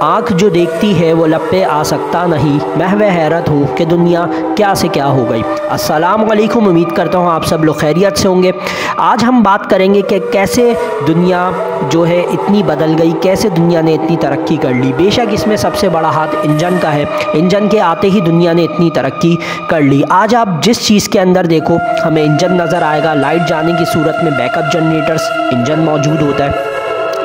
आँख जो देखती है वो लब पे आ सकता नहीं, महव हैरत हूँ कि दुनिया क्या से क्या हो गई। अस्सलाम वालेकुम, उम्मीद करता हूँ आप सब लोग खैरियत से होंगे। आज हम बात करेंगे कि कैसे दुनिया जो है इतनी बदल गई, कैसे दुनिया ने इतनी तरक्की कर ली। बेशक इसमें सबसे बड़ा हाथ इंजन का है, इंजन के आते ही दुनिया ने इतनी तरक्की कर ली। आज आप जिस चीज़ के अंदर देखो हमें इंजन नज़र आएगा। लाइट जाने की सूरत में बैकअप जनरेटर्स, इंजन मौजूद होता है।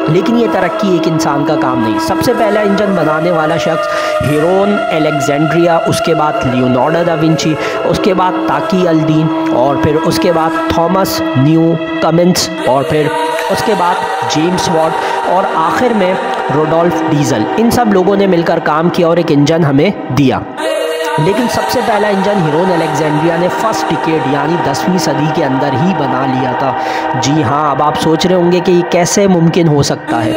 लेकिन ये तरक्की एक इंसान का काम नहीं। सबसे पहला इंजन बनाने वाला शख्स हीरोन अलेक्जेंड्रिया, उसके बाद लियोनार्डो दा विंची, उसके बाद ताकी अल दीन, और फिर उसके बाद थॉमस न्यू कमिंस, और फिर उसके बाद जेम्स वॉट, और आखिर में रोडोल्फ डीजल। इन सब लोगों ने मिलकर काम किया और एक इंजन हमें दिया। लेकिन सबसे पहला इंजन हीरोन अलेक्जेंड्रिया ने फर्स्ट डिकेड यानी 10वीं सदी के अंदर ही बना लिया था। जी हाँ, अब आप सोच रहे होंगे कि ये कैसे मुमकिन हो सकता है।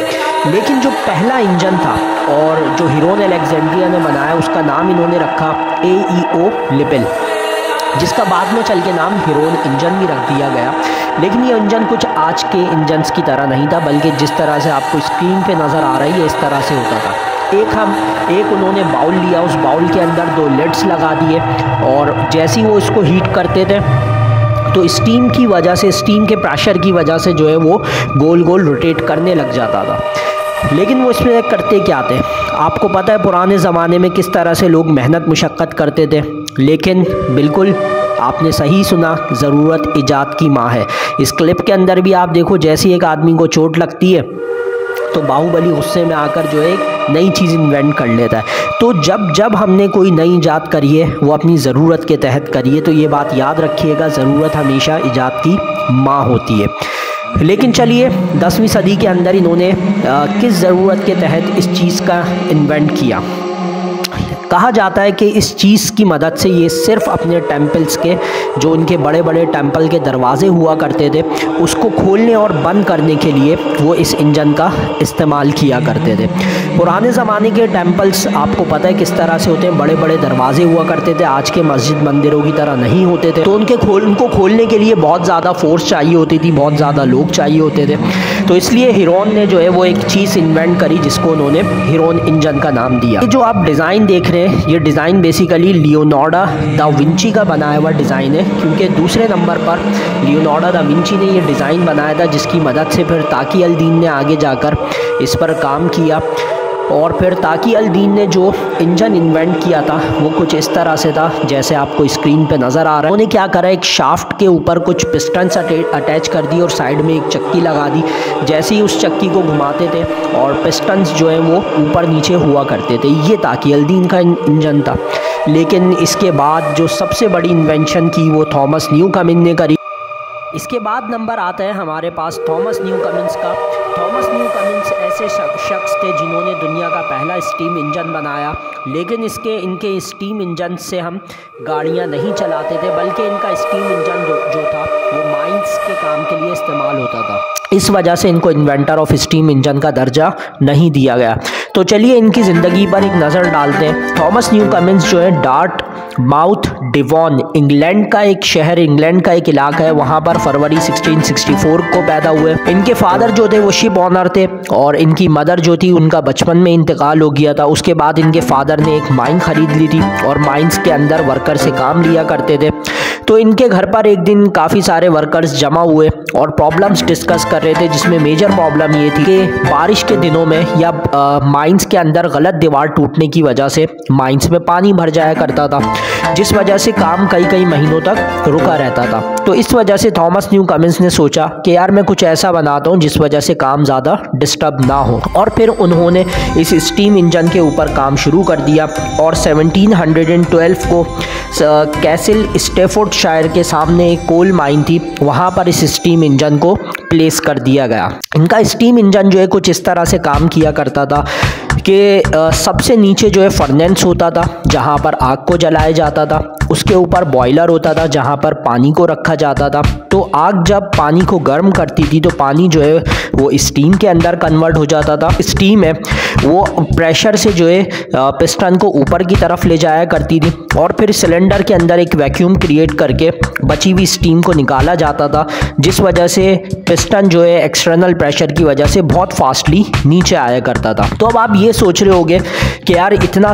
लेकिन जो पहला इंजन था और जो हीरोन अलेक्जेंड्रिया ने बनाया उसका नाम इन्होंने रखा AEO लिबिल, जिसका बाद में चल के नाम हीरोन इंजन भी रख दिया गया। लेकिन ये इंजन कुछ आज के इंजन्स की तरह नहीं था, बल्कि जिस तरह से आपको स्क्रीन पे नज़र आ रही है इस तरह से होता था। एक उन्होंने बाउल लिया, उस बाउल के अंदर 2 लिड्स लगा दिए, और जैसे ही वो इसको हीट करते थे तो स्टीम की वजह से, स्टीम के प्रेशर की वजह से जो है वो गोल गोल रोटेट करने लग जाता था। लेकिन वो इसमें करते क्या थे? आपको पता है पुराने ज़माने में किस तरह से लोग मेहनत मुशक्क़त करते थे। लेकिन बिल्कुल आपने सही सुना, ज़रूरत ईजाद की माँ है। इस क्लिप के अंदर भी आप देखो, जैसे एक आदमी को चोट लगती है तो बाहुबली गुस्से में आकर जो है नई चीज़ इन्वेंट कर लेता है। तो जब हमने कोई नई ईजाद करी है वो अपनी ज़रूरत के तहत करी है। तो ये बात याद रखिएगा, ज़रूरत हमेशा ईजाद की माँ होती है। लेकिन चलिए 10वीं सदी के अंदर इन्होंने किस ज़रूरत के तहत इस चीज़ का इन्वेंट किया। कहा जाता है कि इस चीज़ की मदद से ये सिर्फ अपने टेम्पल्स के, जो उनके बड़े बड़े टेम्पल के दरवाजे हुआ करते थे, उसको खोलने और बंद करने के लिए वो इस इंजन का इस्तेमाल किया करते थे। पुराने ज़माने के टेम्पल्स आपको पता है किस तरह से होते हैं, बड़े बड़े दरवाजे हुआ करते थे, आज के मस्जिद मंदिरों की तरह नहीं होते थे। तो उनको खोलने के लिए बहुत ज़्यादा फोर्स चाहिए होती थी, बहुत ज़्यादा लोग चाहिए होते थे। तो इसलिए हीरोन ने जो है वो एक चीज़ इन्वेंट करी जिसको उन्होंने हीरोन इंजन का नाम दिया। ये जो आप डिज़ाइन देख रहे हैं, ये design basically Leonardo da Vinci का बनाया हुआ डिज़ाइन है, क्योंकि दूसरे नंबर पर लियोनार्डो दा विंची ने ये डिज़ाइन बनाया था, जिसकी मदद से फिर ताकी अल दीन ने आगे जाकर इस पर काम किया। और फिर ताकी अल दीन ने जो इंजन इन्वेंट किया था वो कुछ इस तरह से था जैसे आपको स्क्रीन पे नज़र आ रहा है। उन्होंने क्या करा, एक शाफ्ट के ऊपर कुछ पिस्टन्स अटैच कर दी और साइड में एक चक्की लगा दी। जैसे ही उस चक्की को घुमाते थे और पिस्टन्स जो है वो ऊपर नीचे हुआ करते थे। ये ताकी अल दीन का इंजन था। लेकिन इसके बाद जो सबसे बड़ी इन्वेंशन की वो थॉमस न्यू कमिंस ने करी। इसके बाद नंबर आता है हमारे पास थॉमस न्यू कमिंस का। थॉमस न्यू कमिंस ऐसे शख्स थे जिन्होंने दुनिया का पहला स्टीम इंजन बनाया। लेकिन इनके स्टीम इंजन से हम गाड़ियां नहीं चलाते थे, बल्कि इनका स्टीम इंजन जो था वो माइंस के काम के लिए इस्तेमाल होता था। इस वजह से इनको इन्वेंटर ऑफ स्टीम इंजन का दर्जा नहीं दिया गया। तो चलिए इनकी ज़िंदगी पर एक नज़र डालते हैं। थॉमस न्यू कमिंस जो है डार्ट माउथ डिवॉन, इंग्लैंड का एक शहर, इंग्लैंड का एक इलाका है, वहाँ पर फरवरी 1664 को पैदा हुए। इनके फादर जो थे वो शिप ऑनर थे, और इनकी मदर जो थी उनका बचपन में इंतकाल हो गया था। उसके बाद इनके फादर ने एक माइन ख़रीद ली थी और माइंस के अंदर वर्कर से काम लिया करते थे। तो इनके घर पर एक दिन काफ़ी सारे वर्कर्स जमा हुए और प्रॉब्लम्स डिस्कस कर रहे थे, जिसमें मेजर प्रॉब्लम ये थी कि बारिश के दिनों में या माइंस के अंदर गलत दीवार टूटने की वजह से माइंस में पानी भर जाया करता था, जिस वजह से काम कई महीनों तक रुका रहता था। तो इस वजह से थॉमस न्यू कमिंस ने सोचा कि यार मैं कुछ ऐसा बनाता हूँ जिस वजह से काम ज़्यादा डिस्टर्ब ना हो। और फिर उन्होंने इस स्टीम इंजन के ऊपर काम शुरू कर दिया और 1712 को कैसल स्टेफोर्डशायर के सामने एक कोल माइन थी, वहाँ पर इस स्टीम इंजन को प्लेस कर दिया गया। इनका स्टीम इंजन जो है कुछ इस तरह से काम किया करता था कि सबसे नीचे जो है फर्नेंस होता था जहाँ पर आग को जलाया जाता था, उसके ऊपर बॉयलर होता था जहाँ पर पानी को रखा जाता था। तो आग जब पानी को गर्म करती थी तो पानी जो है वो स्टीम के अंदर कन्वर्ट हो जाता था। स्टीम है वो प्रेशर से जो है पिस्टन को ऊपर की तरफ ले जाया करती थी और फिर सिलेंडर के अंदर एक वैक्यूम क्रिएट करके बची हुई स्टीम को निकाला जाता था, जिस वजह से पिस्टन जो है एक्सटर्नल प्रेशर की वजह से बहुत फास्टली नीचे आया करता था। तो अब आप ये सोच रहे होंगे कि यार इतनी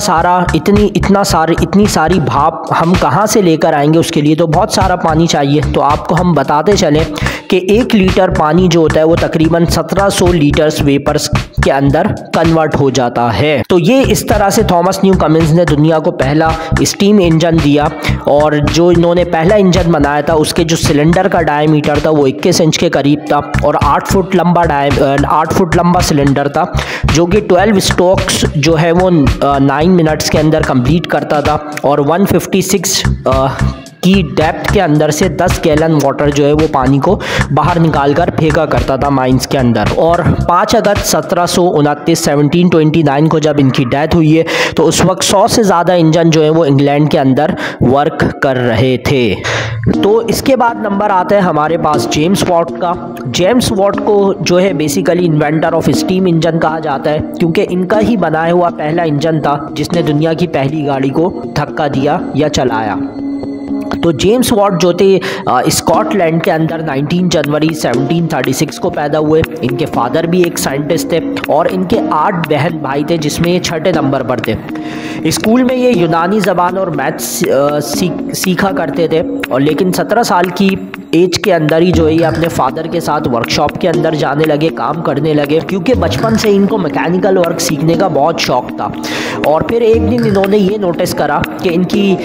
सारी भाप हम कहाँ से लेकर आएंगे, उसके लिए तो बहुत सारा पानी चाहिए। तो आपको हम बताते चलें कि 1 लीटर पानी जो होता है वो तकरीबन 1700 लीटर्स वेपर्स के अंदर कन्वर्ट हो जाता है। तो ये इस तरह से थॉमस न्यू कमिंस ने दुनिया को पहला स्टीम इंजन दिया, और जो इन्होंने पहला इंजन बनाया था उसके जो सिलेंडर का डायमीटर था वो 21 इंच के करीब था और 8 फुट लंबा सिलेंडर था, जो कि 12 स्ट्रोक्स जो है वो 9 मिनट्स के अंदर कंप्लीट करता था और 156 की डेप्थ के अंदर से 10 गैलन वाटर जो है वो पानी को बाहर निकाल कर फेंका करता था माइंस के अंदर। और 5 अगस्त 1729 को जब इनकी डेथ हुई है तो उस वक्त 100 से ज़्यादा इंजन जो है वो इंग्लैंड के अंदर वर्क कर रहे थे। तो इसके बाद नंबर आता है हमारे पास जेम्स वॉट का। जेम्स वॉट को जो है basically inventor of steam engine कहा जाता है, क्योंकि इनका ही बनाया हुआ पहला इंजन था जिसने दुनिया की पहली गाड़ी को धक्का दिया या चलाया। तो जेम्स वॉट जो थे स्कॉटलैंड के अंदर 19 जनवरी 1736 को पैदा हुए। इनके फादर भी एक साइंटिस्ट थे और इनके 8 बहन भाई थे, जिसमें ये 6ठे नंबर पर थे। स्कूल में ये यूनानी ज़बान और मैथ्स सीखा करते थे, और लेकिन 17 साल की एज के अंदर ही जो है ये अपने फादर के साथ वर्कशॉप के अंदर जाने लगे, काम करने लगे, क्योंकि बचपन से इनको मैकेनिकल वर्क सीखने का बहुत शौक था। और फिर एक दिन इन्होंने ये नोटिस करा कि इनकी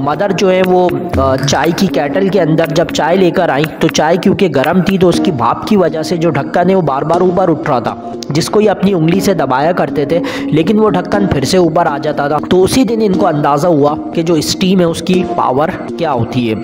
मदर जो है वो चाय की कैटल के अंदर जब चाय लेकर आई तो चाय क्योंकि गर्म थी तो उसकी भाप की वजह से जो ढक्कन है वो बार बार ऊपर उठ रहा था, जिसको ये अपनी उंगली से दबाया करते थे, लेकिन वो ढक्कन फिर से ऊपर आ जाता था। तो उसी दिन इनको अंदाज़ा हुआ कि जो स्टीम है उसकी पावर क्या होती है।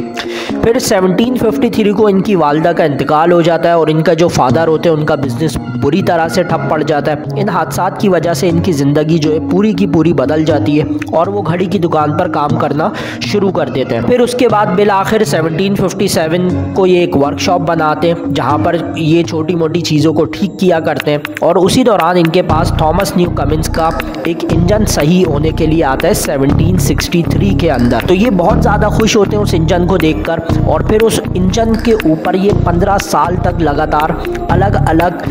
फिर 1753 को इनकी वालदा का इंतकाल हो जाता है और इनका जो फादर होते हैं उनका बिजनेस बुरी तरह से ठप पड़ जाता है। इन हादसात की वजह से इनकी ज़िंदगी जो है पूरी की पूरी बदल जाती है और वो घड़ी की दुकान पर काम करना शुरू कर देते हैं। फिर उसके बाद बिल आखिर 1757 को ये एक वर्कशॉप बनाते हैं जहाँ पर ये छोटी मोटी चीज़ों को ठीक किया करते हैं, और उसी दौरान इनके पास थॉमस न्यू कमिंस का एक इंजन सही होने के लिए आता है 1763 के अंदर। तो ये बहुत ज़्यादा खुश होते हैं उस इंजन को देखकर, और फिर उस इंजन के ऊपर ये 15 साल तक लगातार अलग अलग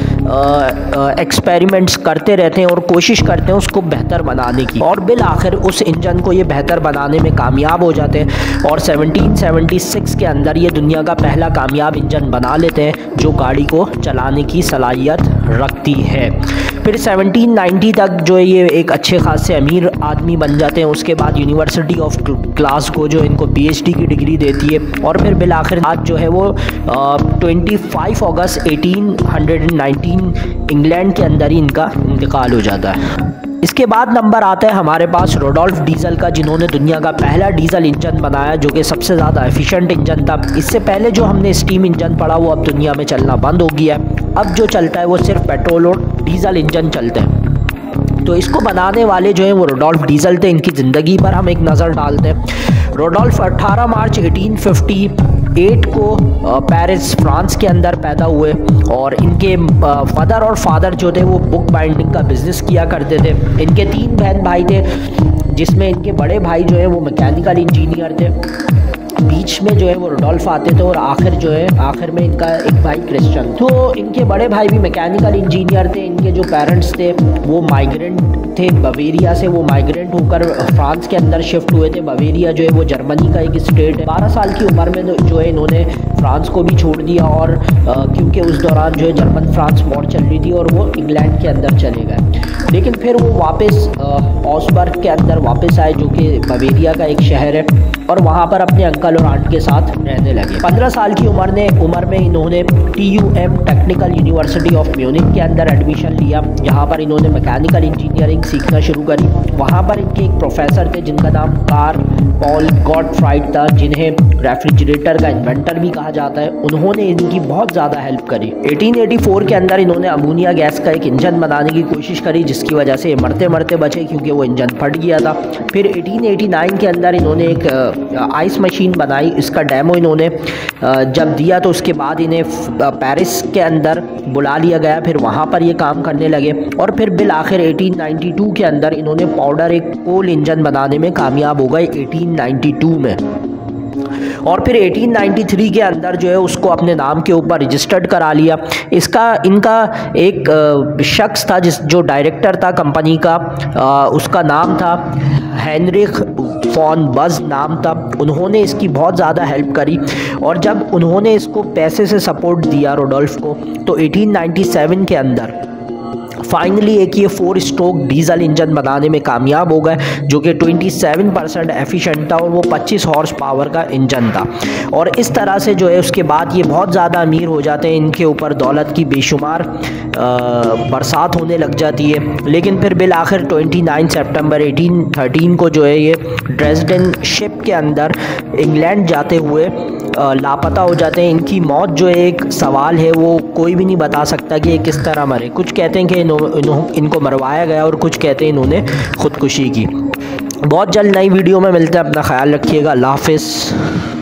एक्सपेरिमेंट्स करते रहते हैं और कोशिश करते हैं उसको बेहतर बनाने की, और बिल आखिर उस इंजन को ये बेहतर बनाने में कामयाब हो जाते हैं और 1776 के अंदर ये दुनिया का पहला कामयाब इंजन बना लेते हैं जो गाड़ी को चलाने की सलाहियत रखती है। फिर 1790 तक जो है ये एक अच्छे खासे अमीर आदमी बन जाते हैं। उसके बाद यूनिवर्सिटी ऑफ ग्लासगो जो इनको PhD की डिग्री देती है, और फिर बिल आखिर आज जो है वो 25 अगस्त 1819 इंग्लैंड के अंदर ही इनका इंतकाल हो जाता है। इसके बाद नंबर आता है हमारे पास रोडोल्फ डीजल का, जिन्होंने दुनिया का पहला डीजल इंजन बनाया जो कि सबसे ज़्यादा एफिशिएंट इंजन था। इससे पहले जो हमने स्टीम इंजन पढ़ा वो अब दुनिया में चलना बंद हो गया है। अब जो चलता है वो सिर्फ पेट्रोल और डीजल इंजन चलते हैं। तो इसको बनाने वाले जो हैं वो रोडोल्फ डीजल थे। इनकी ज़िंदगी पर हम एक नज़र डालते हैं। रोडोल्फ 18 मार्च 1858 को पेरिस फ्रांस के अंदर पैदा हुए, और इनके मदर और फादर जो थे वो बुक बाइंडिंग का बिजनेस किया करते थे। इनके 3 बहन भाई थे, जिसमें इनके बड़े भाई जो है वो मैकेनिकल इंजीनियर थे, बीच में जो है वो रोडोल्फ आते थे, और आखिर में इनका एक भाई क्रिश्चियन। तो इनके बड़े भाई भी मैकेनिकल इंजीनियर थे। इनके जो पेरेंट्स थे वो माइग्रेंट थे बवेरिया से, वो माइग्रेंट होकर फ्रांस के अंदर शिफ्ट हुए थे। बवेरिया जो है वो जर्मनी का एक स्टेट है। 12 साल की उम्र में जो है इन्होंने फ्रांस को भी छोड़ दिया, और क्योंकि उस दौरान जो है जर्मन फ्रांस वॉर चल रही थी और वो इंग्लैंड के अंदर चले गए। लेकिन फिर वो वापस ऑसबर्ग के अंदर वापस आए, जो कि बवेरिया का एक शहर है, और वहाँ पर अपने अंकल और आंट के साथ रहने लगे। 15 साल की उम्र में इन्होंने TUM technical university of Munich के अंदर एडमिशन लिया। यहाँ पर इन्होंने मैकेनिकल इंजीनियरिंग सीखना शुरू करी। वहाँ पर इनके एक प्रोफेसर थे जिनका नाम कार्ल पॉल गॉटफ्राइड था, जिन्हें रेफ्रिजरेटर का इन्वेंटर भी कहा जाता है, उन्होंने इनकी बहुत ज़्यादा हेल्प करी। 1884 के अंदर इन्होंने अमोनिया गैस का एक इंजन बनाने की कोशिश करी, जिसकी वजह से मरते मरते बचे क्योंकि वो इंजन फट गया था। फिर 1889 के अंदर इन्होंने एक आइस मशीन बनाई, इसका डेमो इन्होंने जब दिया तो उसके बाद इन्हें पेरिस के अंदर बुला लिया गया, फिर वहाँ पर ये काम करने लगे और फिर बिल आखिर 1892 के अंदर इन्होंने पाउडर एक कोल इंजन बनाने में कामयाब हो गए 1892 में। और फिर 1893 के अंदर जो है उसको अपने नाम के ऊपर रजिस्टर्ड करा लिया। इनका एक शख्स था जो डायरेक्टर था कंपनी का, उसका नाम था हेनरिक फॉन बज नाम था। उन्होंने इसकी बहुत ज़्यादा हेल्प करी और जब उन्होंने इसको पैसे से सपोर्ट दिया रुडोल्फ को, तो 1897 के अंदर फाइनली एक ये 4 स्ट्रोक डीजल इंजन बनाने में कामयाब हो गए, जो कि 27% एफिशिएंट था और वो 25 हॉर्स पावर का इंजन था। और इस तरह से जो है उसके बाद ये बहुत ज़्यादा अमीर हो जाते हैं, इनके ऊपर दौलत की बेशुमार बरसात होने लग जाती है। लेकिन फिर बिल आखिर 29 सितंबर 1813 को जो है ये ड्रेसडेन शिप के अंदर इंग्लैंड जाते हुए लापता हो जाते हैं। इनकी मौत जो है एक सवाल है, वो कोई भी नहीं बता सकता कि ये किस तरह मरे। कुछ कहते हैं कि इनको मरवाया गया और कुछ कहते हैं इन्होंने ख़ुदकुशी की। बहुत जल्द नई वीडियो में मिलते हैं, अपना ख्याल रखिएगा, अल्लाह हाफ़िज़।